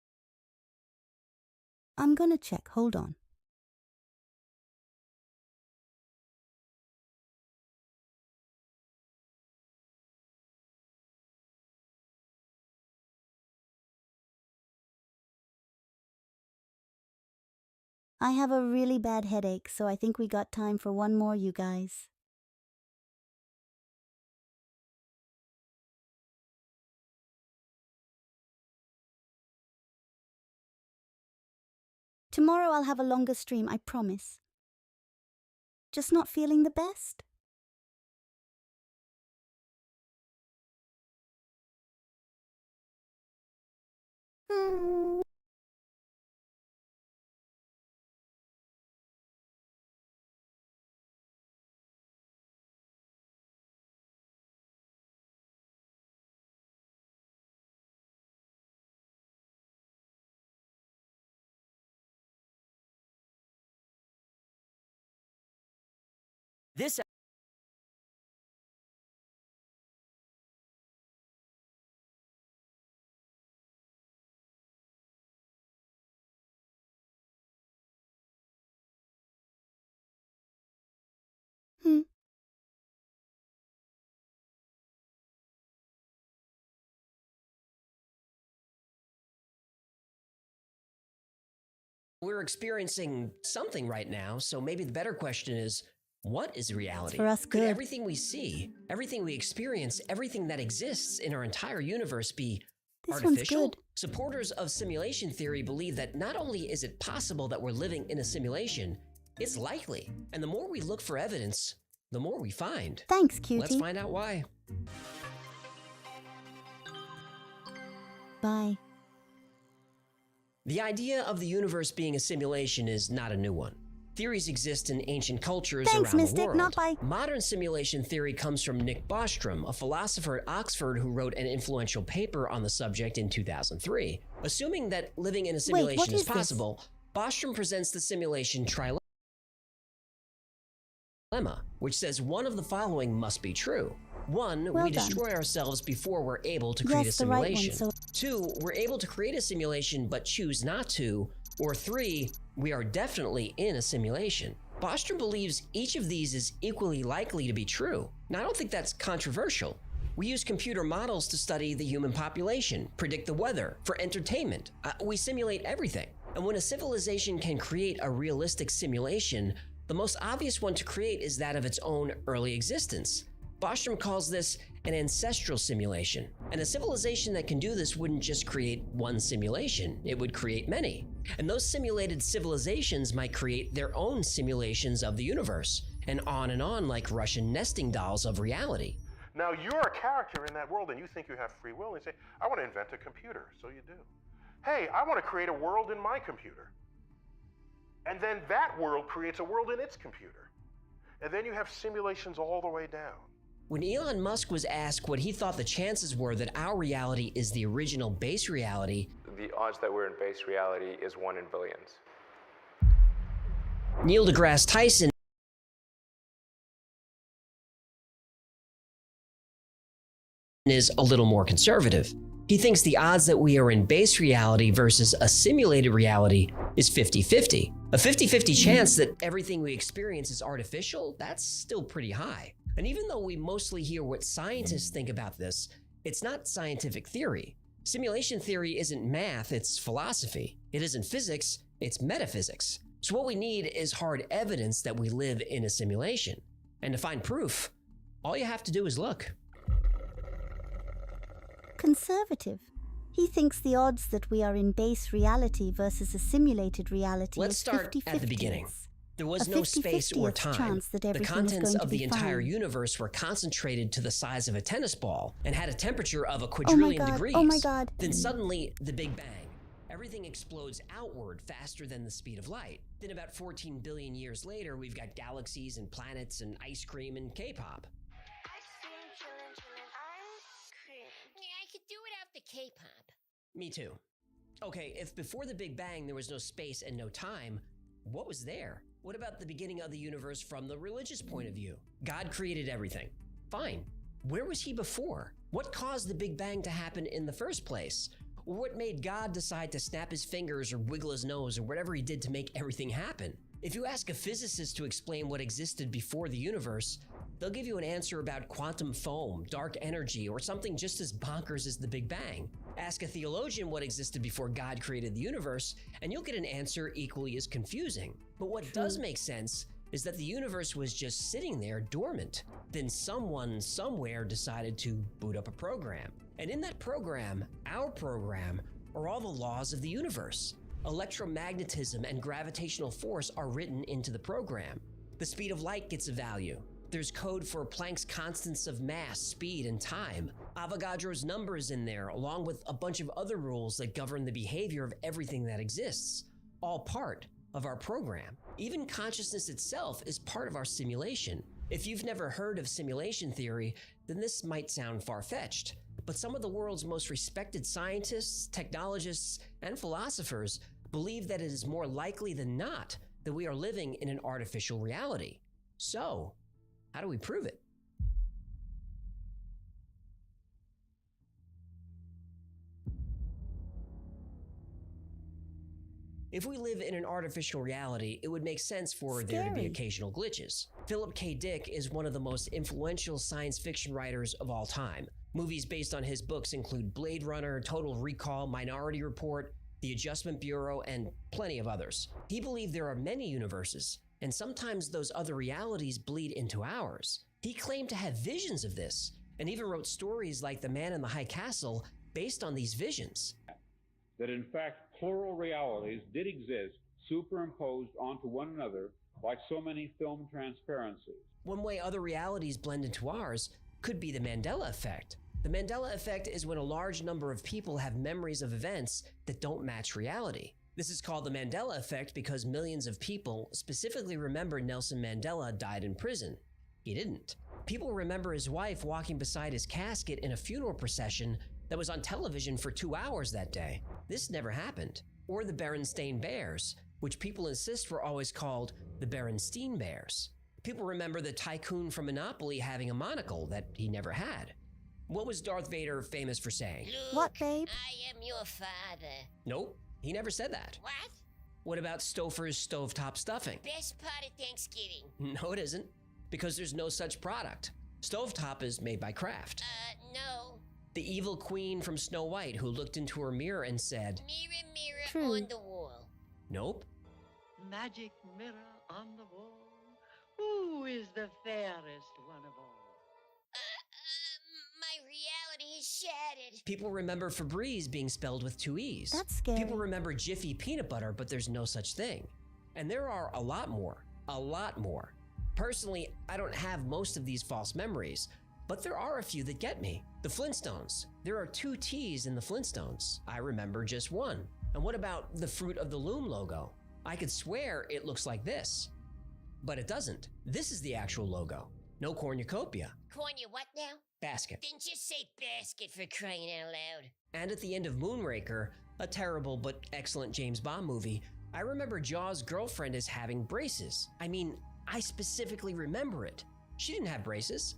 I'm gonna check, hold on. I have a really bad headache, so I think we got time for one more, you guys. Tomorrow I'll have a longer stream, I promise. Just not feeling the best? this We're experiencing something right now, so maybe the better question is, what is reality? For us, Could good. everything we see, everything we experience, everything that exists in our entire universe be This one's artificial? good. Supporters of simulation theory believe that not only is it possible that we're living in a simulation, it's likely. And the more we look for evidence, the more we find. Thanks, cutie. Let's find out why. Bye. The idea of the universe being a simulation is not a new one. Theories exist in ancient cultures Thanks, around Mystic, the world. not by- Modern simulation theory comes from Nick Bostrom, a philosopher at Oxford who wrote an influential paper on the subject in 2003. Assuming that living in a simulation is is this? possible, Bostrom presents the simulation trilemma, which says one of the following must be true. One, Well we done. destroy ourselves before we're able to create Yes, a the right one, simulation. so- Two, we're able to create a simulation but choose not to. Or three, we are definitely in a simulation. Bostrom believes each of these is equally likely to be true. Now, I don't think that's controversial. We use computer models to study the human population, predict the weather, for entertainment. We simulate everything. And when a civilization can create a realistic simulation, the most obvious one to create is that of its own early existence. Bostrom calls this an ancestral simulation. And a civilization that can do this wouldn't just create one simulation, it would create many. And those simulated civilizations might create their own simulations of the universe, and on like Russian nesting dolls of reality. Now you're a character in that world and you think you have free will, and you say, I want to invent a computer. So you do. Hey, I want to create a world in my computer. And then that world creates a world in its computer. And then you have simulations all the way down. When Elon Musk was asked what he thought the chances were that our reality is the original base reality, the odds that we're in base reality is 1 in billions. Neil deGrasse Tyson is a little more conservative. He thinks the odds that we are in base reality versus a simulated reality is 50-50. A 50-50 chance that everything we experience is artificial, that's still pretty high. And even though we mostly hear what scientists think about this, it's not scientific theory. Simulation theory isn't math, it's philosophy. It isn't physics, it's metaphysics. So what we need is hard evidence that we live in a simulation. And to find proof, all you have to do is look. Conservative. He thinks the odds that we are in base reality versus a simulated reality Let's is start 50-50. at the beginning. There was A no space or 50-50th time. chance that The everything is contents going to of the be entire fine. universe were concentrated to the size of a tennis ball and had a temperature of a Oh my quadrillion God, degrees. oh my God. Then suddenly, the Big Bang. Everything explodes outward faster than the speed of light. Then about 14 billion years later, we've got galaxies and planets and ice cream and K-pop. Yeah, I could do without the K-pop. Me too. Okay, if before the Big Bang there was no space and no time, what was there? What about the beginning of the universe from the religious point of view? God created everything. Fine. Where was he before? What caused the Big Bang to happen in the first place? Or what made God decide to snap his fingers or wiggle his nose or whatever he did to make everything happen? If you ask a physicist to explain what existed before the universe, they'll give you an answer about quantum foam, dark energy, or something just as bonkers as the Big Bang. Ask a theologian what existed before God created the universe, and you'll get an answer equally as confusing. But what does make sense is that the universe was just sitting there dormant. Then someone somewhere decided to boot up a program. And in that program, our program, are all the laws of the universe. Electromagnetism and gravitational force are written into the program. The speed of light gets a value. There's code for Planck's constants of mass, speed, and time. Avogadro's number is in there, along with a bunch of other rules that govern the behavior of everything that exists. All part of our program. Even consciousness itself is part of our simulation. If you've never heard of simulation theory, then this might sound far-fetched. But some of the world's most respected scientists, technologists, and philosophers believe that it is more likely than not that we are living in an artificial reality. So, how do we prove it? If we live in an artificial reality, it would make sense for there to be Scary. occasional glitches. Philip K. Dick is one of the most influential science fiction writers of all time. Movies based on his books include Blade Runner, Total Recall, Minority Report, The Adjustment Bureau, and plenty of others. He believed there are many universes, and sometimes those other realities bleed into ours. He claimed to have visions of this, and even wrote stories like The Man in the High Castle based on these visions. That in fact plural realities did exist superimposed onto one another like so many film transparencies. One way other realities blend into ours could be the Mandela effect. The Mandela effect is when a large number of people have memories of events that don't match reality. This is called the Mandela effect because millions of people specifically remember Nelson Mandela died in prison. He didn't. People remember his wife walking beside his casket in a funeral procession that was on television for 2 hours that day. This never happened. Or the Berenstain Bears, which people insist were always called the Berenstein Bears. People remember the tycoon from Monopoly having a monocle that he never had. What was Darth Vader famous for saying? Luke, What, babe? I am your father. Nope, he never said that. What? What about Stouffer's stovetop stuffing? Best part of Thanksgiving. No, it isn't, because there's no such product. Stovetop is made by Kraft. No. The evil queen from Snow White who looked into her mirror and said, Mirror, mirror True. on the wall. nope. Magic mirror on the wall, who is the fairest one of all? My reality is shattered. People remember Febreze being spelled with 2 E's. That's scary. People remember Jiffy peanut butter, but there's no such thing. And there are a lot more. A lot more. Personally, I don't have most of these false memories, But there are a few that get me. The Flintstones. There are 2 T's in the Flintstones. I remember just one. And what about the Fruit of the Loom logo? I could swear it looks like this. But it doesn't. This is the actual logo. No cornucopia. Cornu what now? Basket. Then just say basket for crying out loud. And at the end of Moonraker, a terrible but excellent James Bond movie, I remember Jaws' girlfriend as having braces. I mean, I specifically remember it. She didn't have braces.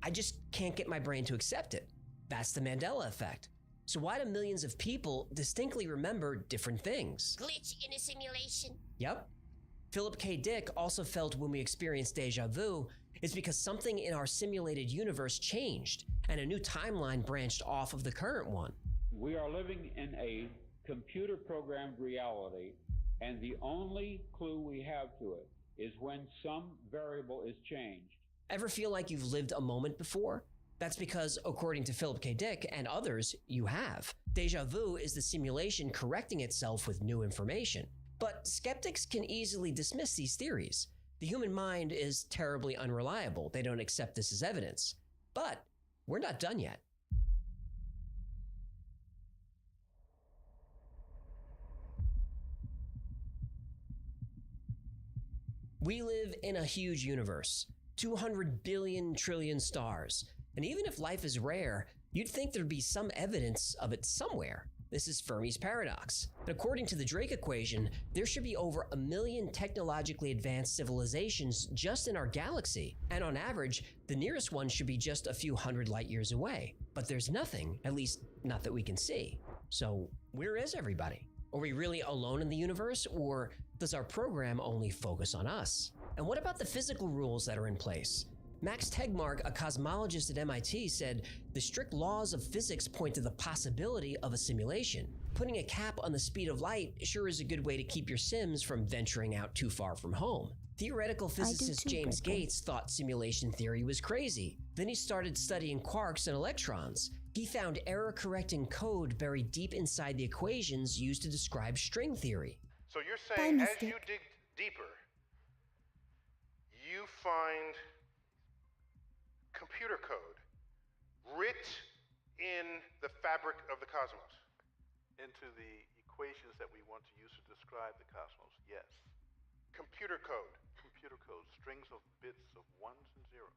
I just can't get my brain to accept it. That's the Mandela effect. So why do millions of people distinctly remember different things? Glitch in a simulation? Yep. Philip K. Dick also felt when we experienced deja vu, it's because something in our simulated universe changed and a new timeline branched off of the current one. We are living in a computer-programmed reality, and the only clue we have to it is when some variable is changed. Ever feel like you've lived a moment before? That's because, according to Philip K. Dick and others, you have. Deja vu is the simulation correcting itself with new information. But skeptics can easily dismiss these theories. The human mind is terribly unreliable. They don't accept this as evidence. But we're not done yet. We live in a huge universe, 200 billion trillion stars. And even if life is rare, you'd think there'd be some evidence of it somewhere. This is Fermi's paradox. And according to the Drake equation, there should be over 1 million technologically advanced civilizations just in our galaxy. And on average, the nearest one should be just a few hundred light years away. But there's nothing, at least not that we can see. So where is everybody? Are we really alone in the universe, or does our program only focus on us? And what about the physical rules that are in place? Max Tegmark, a cosmologist at MIT, said the strict laws of physics point to the possibility of a simulation. Putting a cap on the speed of light sure is a good way to keep your Sims from venturing out too far from home. Theoretical physicist James Gates thought simulation theory was crazy. Then he started studying quarks and electrons. He found error-correcting code buried deep inside the equations used to describe string theory. So you're saying as you dig deeper, you find computer code writ in the fabric of the cosmos? Into the equations that we want to use to describe the cosmos, yes. Computer code. Computer code, strings of bits of ones and zeros.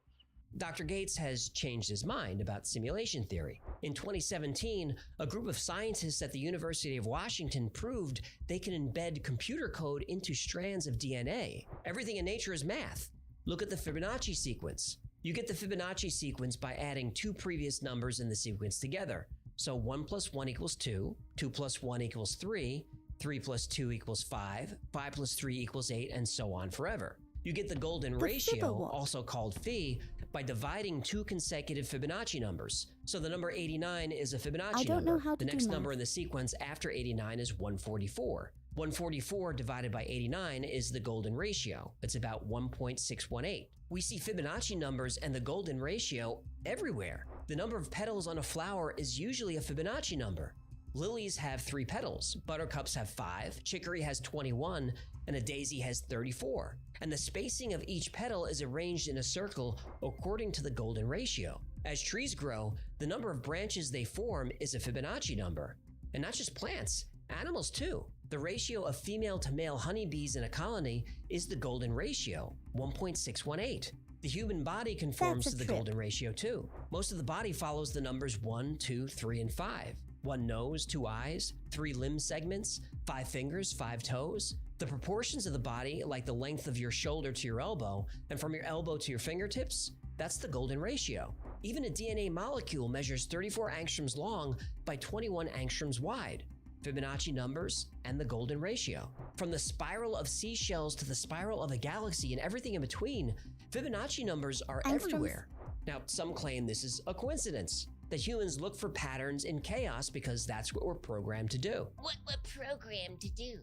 Dr. Gates has changed his mind about simulation theory. In 2017, a group of scientists at the University of Washington proved they can embed computer code into strands of DNA. Everything in nature is math. Look at the Fibonacci sequence. You get the Fibonacci sequence by adding 2 previous numbers in the sequence together. So 1 plus 1 equals 2, 2 plus 1 equals 3, 3 plus 2 equals 5, 5 plus 3 equals 8, and so on forever. You get the golden ratio, also called phi, by dividing 2 consecutive Fibonacci numbers. So the number 89 is a Fibonacci number. The next number in the sequence after 89 is 144. 144 divided by 89 is the golden ratio. It's about 1.618. We see Fibonacci numbers and the golden ratio everywhere. The number of petals on a flower is usually a Fibonacci number. Lilies have 3 petals, buttercups have 5, chicory has 21, and a daisy has 34. And the spacing of each petal is arranged in a circle according to the golden ratio. As trees grow, the number of branches they form is a Fibonacci number. And not just plants, animals too. The ratio of female to male honeybees in a colony is the golden ratio, 1.618. The human body conforms to the golden ratio too. Most of the body follows the numbers 1, 2, 3, and 5. 1 nose, 2 eyes, 3 limb segments, 5 fingers, 5 toes. The proportions of the body, like the length of your shoulder to your elbow, and from your elbow to your fingertips, that's the golden ratio. Even a DNA molecule measures 34 angstroms long by 21 angstroms wide. Fibonacci numbers and the golden ratio. From the spiral of seashells to the spiral of a galaxy and everything in between, Fibonacci numbers are everywhere. Now, some claim this is a coincidence, that humans look for patterns in chaos because that's what we're programmed to do. What we're programmed to do.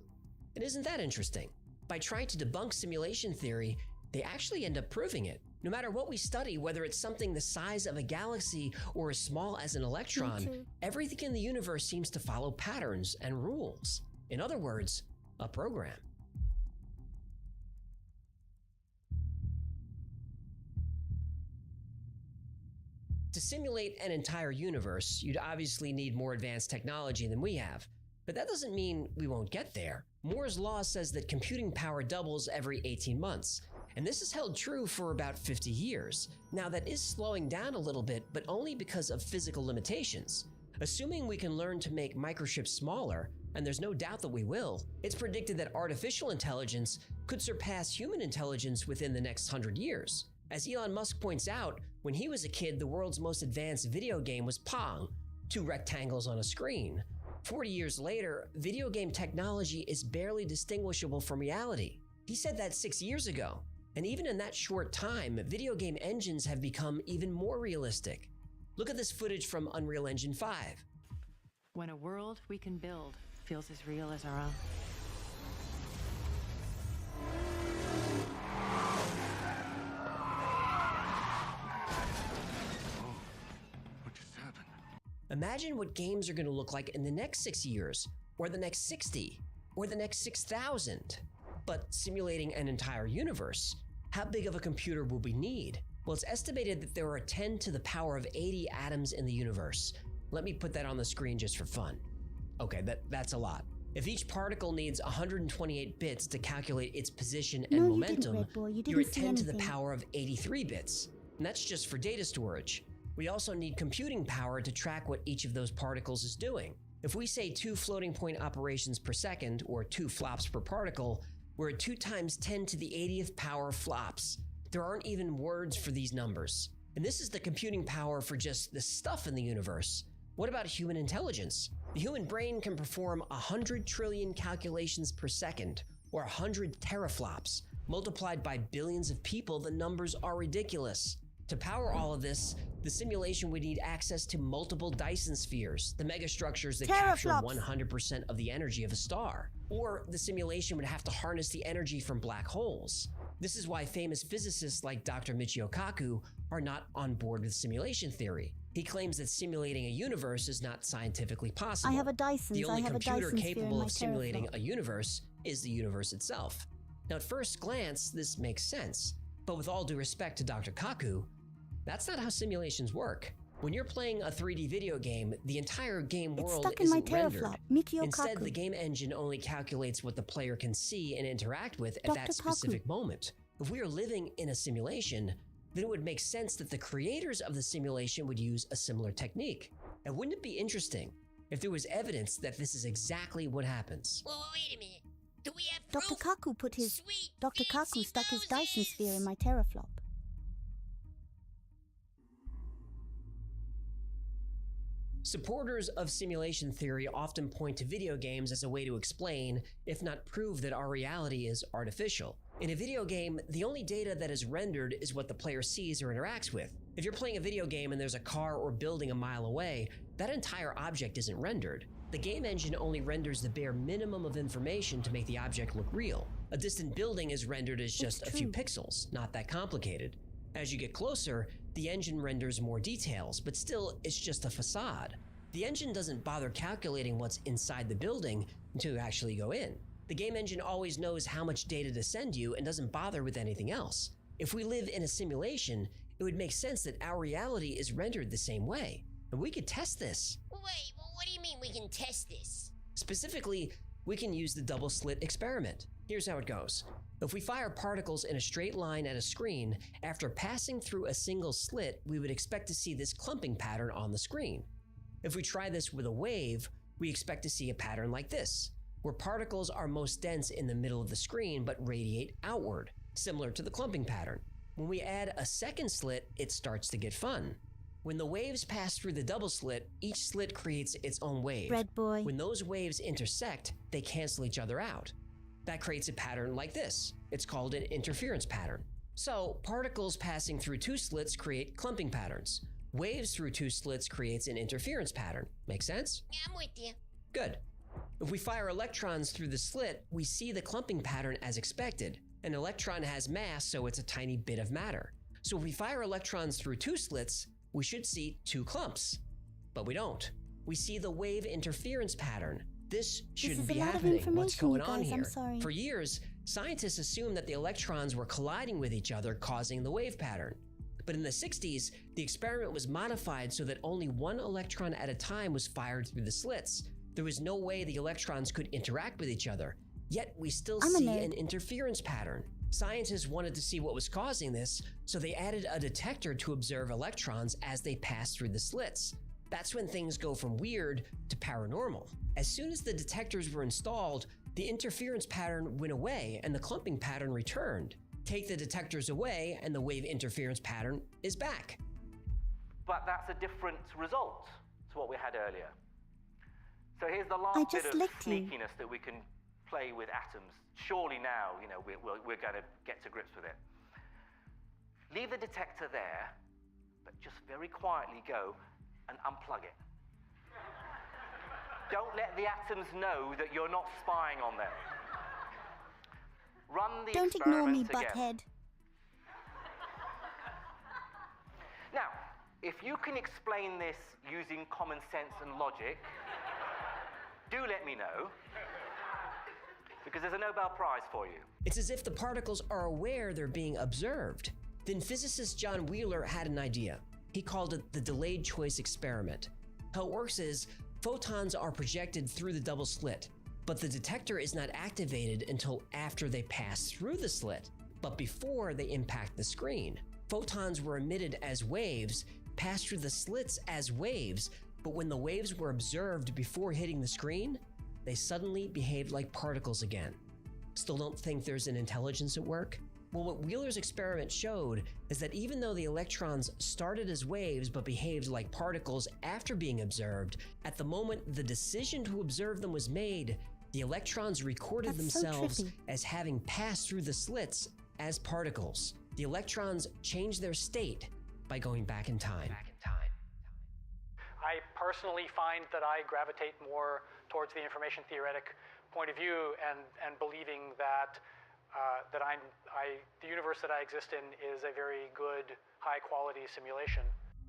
And isn't that interesting? By trying to debunk simulation theory, they actually end up proving it. No matter what we study, whether it's something the size of a galaxy or as small as an electron, everything in the universe seems to follow patterns and rules. In other words, a program. To simulate an entire universe, you'd obviously need more advanced technology than we have. But that doesn't mean we won't get there. Moore's law says that computing power doubles every 18 months, and this has held true for about 50 years. Now that is slowing down a little bit, but only because of physical limitations. Assuming we can learn to make microchips smaller, and there's no doubt that we will, it's predicted that artificial intelligence could surpass human intelligence within the next 100 years. As Elon Musk points out, when he was a kid, the world's most advanced video game was Pong, 2 rectangles on a screen. 40 years later, video game technology is barely distinguishable from reality. He said that 6 years ago. And even in that short time, video game engines have become even more realistic. Look at this footage from Unreal Engine 5. When a world we can build feels as real as our own. Imagine what games are going to look like in the next 6 years, or the next 60, or the next 6,000. But simulating an entire universe, how big of a computer will we need? Well, it's estimated that there are 10 to the power of 80 atoms in the universe. Let me put that on the screen just for fun. Okay, that's a lot. If each particle needs 128 bits to calculate its position and momentum, you're at 10 to the power of 83 bits. And that's just for data storage. We also need computing power to track what each of those particles is doing. If we say 2 floating point operations per second, or 2 flops per particle, we're at 2 times 10 to the 80th power flops. There aren't even words for these numbers. And this is the computing power for just the stuff in the universe. What about human intelligence? The human brain can perform 100 trillion calculations per second, or 100 teraflops. Multiplied by billions of people, the numbers are ridiculous. To power all of this, the simulation would need access to multiple Dyson spheres, the megastructures that capture 100% of the energy of a star. Or the simulation would have to harness the energy from black holes. This is why famous physicists like Dr. Michio Kaku are not on board with simulation theory. He claims that simulating a universe is not scientifically possible. I have a Dyson. The only computer capable of simulating a universe is the universe itself. Now, at first glance, this makes sense. But with all due respect to Dr. Kaku, that's not how simulations work. When you're playing a 3D video game, the entire game world isn't rendered. Instead, the game engine only calculates what the player can see and interact with at that specific moment. If we are living in a simulation, then it would make sense that the creators of the simulation would use a similar technique. And wouldn't it be interesting if there was evidence that this is exactly what happens? Well, wait a minute. Do we have Dr. Kaku Dr. Kaku stuck his Dyson sphere in my teraflop. Supporters of simulation theory often point to video games as a way to explain, if not prove, that our reality is artificial. In a video game, the only data that is rendered is what the player sees or interacts with. If you're playing a video game and there's a car or building a mile away, that entire object isn't rendered. The game engine only renders the bare minimum of information to make the object look real. A distant building is rendered as just a few pixels, not that complicated. As you get closer, the engine renders more details, but still, it's just a facade. The engine doesn't bother calculating what's inside the building until you actually go in. The game engine always knows how much data to send you and doesn't bother with anything else. If we live in a simulation, it would make sense that our reality is rendered the same way. And we could test this. Wait, well, what do you mean we can test this? Specifically, we can use the double slit experiment. Here's how it goes. If we fire particles in a straight line at a screen, after passing through a single slit, we would expect to see this clumping pattern on the screen. If we try this with a wave, we expect to see a pattern like this, where particles are most dense in the middle of the screen but radiate outward, similar to the clumping pattern. When we add a second slit, it starts to get fun. When the waves pass through the double slit, each slit creates its own wave. Bread boy. When those waves intersect, they cancel each other out. That creates a pattern like this. It's called an interference pattern. So, particles passing through 2 slits create clumping patterns. Waves through 2 slits creates an interference pattern. Make sense? Yeah, I'm with you. Good. If we fire electrons through the slit, we see the clumping pattern as expected. An electron has mass, so it's a tiny bit of matter. So if we fire electrons through 2 slits, we should see 2 clumps. But we don't. We see the wave interference pattern. This is shouldn't a be lot of happening. What's information, going you on guys. here? I'm sorry. For years, scientists assumed that the electrons were colliding with each other, causing the wave pattern. But in the 60s, the experiment was modified so that only one electron at a time was fired through the slits. There was no way the electrons could interact with each other. Yet we still see an interference pattern. Scientists wanted to see what was causing this, so they added a detector to observe electrons as they pass through the slits. That's when things go from weird to paranormal. As soon as the detectors were installed, the interference pattern went away and the clumping pattern returned. Take the detectors away and the wave interference pattern is back. But that's a different result to what we had earlier. So here's the last bit of sneakiness that we can play with atoms. Surely now, we're going to get to grips with it. Leave the detector there, but just very quietly go and unplug it. Don't let the atoms know that you're not spying on them. Run the Don't ignore me, experiment again. butthead. Now, if you can explain this using common sense and logic, do let me know, because there's a Nobel Prize for you. It's as if the particles are aware they're being observed. Then physicist John Wheeler had an idea. He called it the delayed choice experiment. How it works is, photons are projected through the double slit, but the detector is not activated until after they pass through the slit, but before they impact the screen. Photons were emitted as waves, passed through the slits as waves, but when the waves were observed before hitting the screen, they suddenly behaved like particles again. Still don't think there's an intelligence at work? Well, what Wheeler's experiment showed is that even though the electrons started as waves but behaved like particles after being observed, at the moment the decision to observe them was made, the electrons recorded themselves as having passed through the slits as particles. The electrons changed their state by going back in time. I personally find that I gravitate more towards the information theoretic point of view and believing that the universe that I exist in is a very good, high-quality simulation.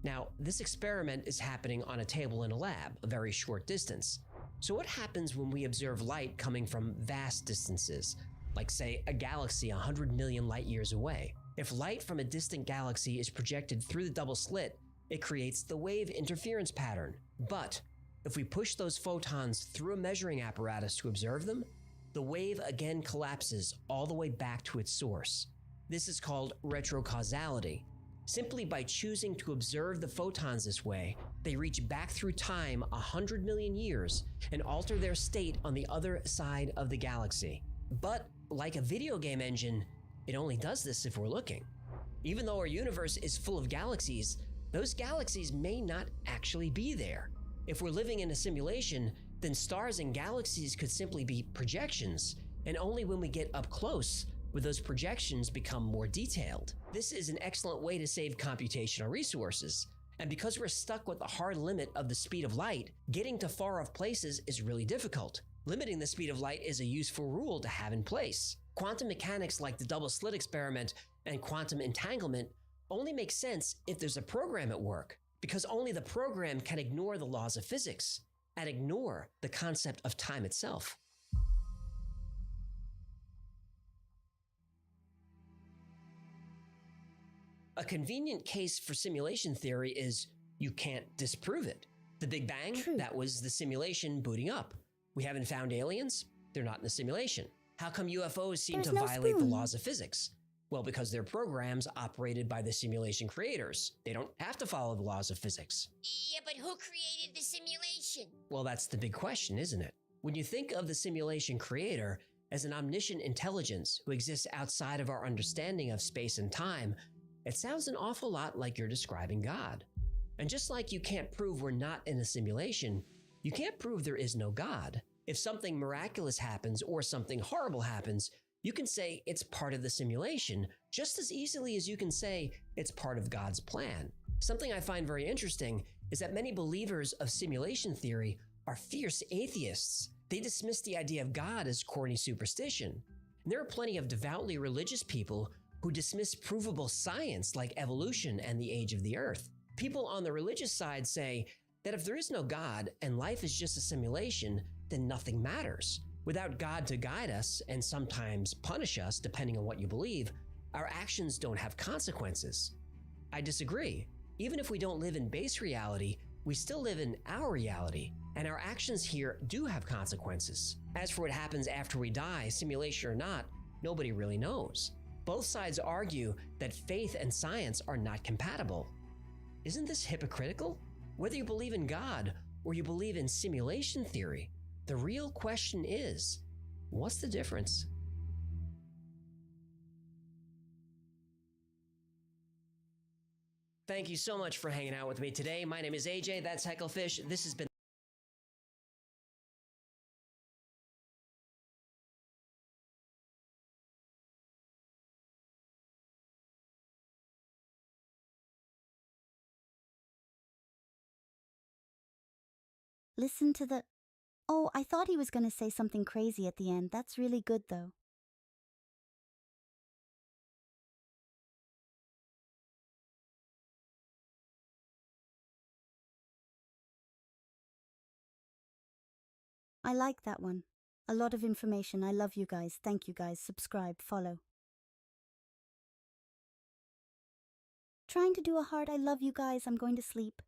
Now, this experiment is happening on a table in a lab, a very short distance. So what happens when we observe light coming from vast distances, like say a galaxy 100 million light years away? If light from a distant galaxy is projected through the double slit, it creates the wave interference pattern. But if we push those photons through a measuring apparatus to observe them, the wave again collapses all the way back to its source. This is called retrocausality. Simply by choosing to observe the photons this way, they reach back through time 100 million years and alter their state on the other side of the galaxy. But like a video game engine, it only does this if we're looking. Even though our universe is full of galaxies, those galaxies may not actually be there. If we're living in a simulation, then stars and galaxies could simply be projections, and only when we get up close would those projections become more detailed. This is an excellent way to save computational resources. And because we're stuck with the hard limit of the speed of light, getting to far-off places is really difficult. Limiting the speed of light is a useful rule to have in place. Quantum mechanics like the double slit experiment and quantum entanglement only make sense if there's a program at work, because only the program can ignore the laws of physics and ignore the concept of time itself. A convenient case for simulation theory is you can't disprove it. The Big Bang, that was the simulation booting up. We haven't found aliens, they're not in the simulation. How come UFOs seem to violate the laws of physics? Well, because they're programs operated by the simulation creators. They don't have to follow the laws of physics. Yeah, but who created the simulation? Well, that's the big question, isn't it? When you think of the simulation creator as an omniscient intelligence who exists outside of our understanding of space and time, it sounds an awful lot like you're describing God. And just like you can't prove we're not in a simulation, you can't prove there is no God. If something miraculous happens or something horrible happens, you can say it's part of the simulation just as easily as you can say it's part of God's plan. Something I find very interesting is that many believers of simulation theory are fierce atheists. They dismiss the idea of God as corny superstition. And there are plenty of devoutly religious people who dismiss provable science like evolution and the age of the earth. People on the religious side say that if there is no God and life is just a simulation, then nothing matters. Without God to guide us and sometimes punish us, depending on what you believe, our actions don't have consequences. I disagree. Even if we don't live in base reality, we still live in our reality, and our actions here do have consequences. As for what happens after we die, simulation or not, nobody really knows. Both sides argue that faith and science are not compatible. Isn't this hypocritical? Whether you believe in God or you believe in simulation theory, the real question is, what's the difference? Thank you so much for hanging out with me today. My name is AJ, that's Hecklefish. This has been Listen to the... Oh, I thought he was going to say something crazy at the end. That's really good, though. I like that one. A lot of information. I love you guys. Thank you guys. Subscribe, follow. Trying to do a heart. I love you guys. I'm going to sleep.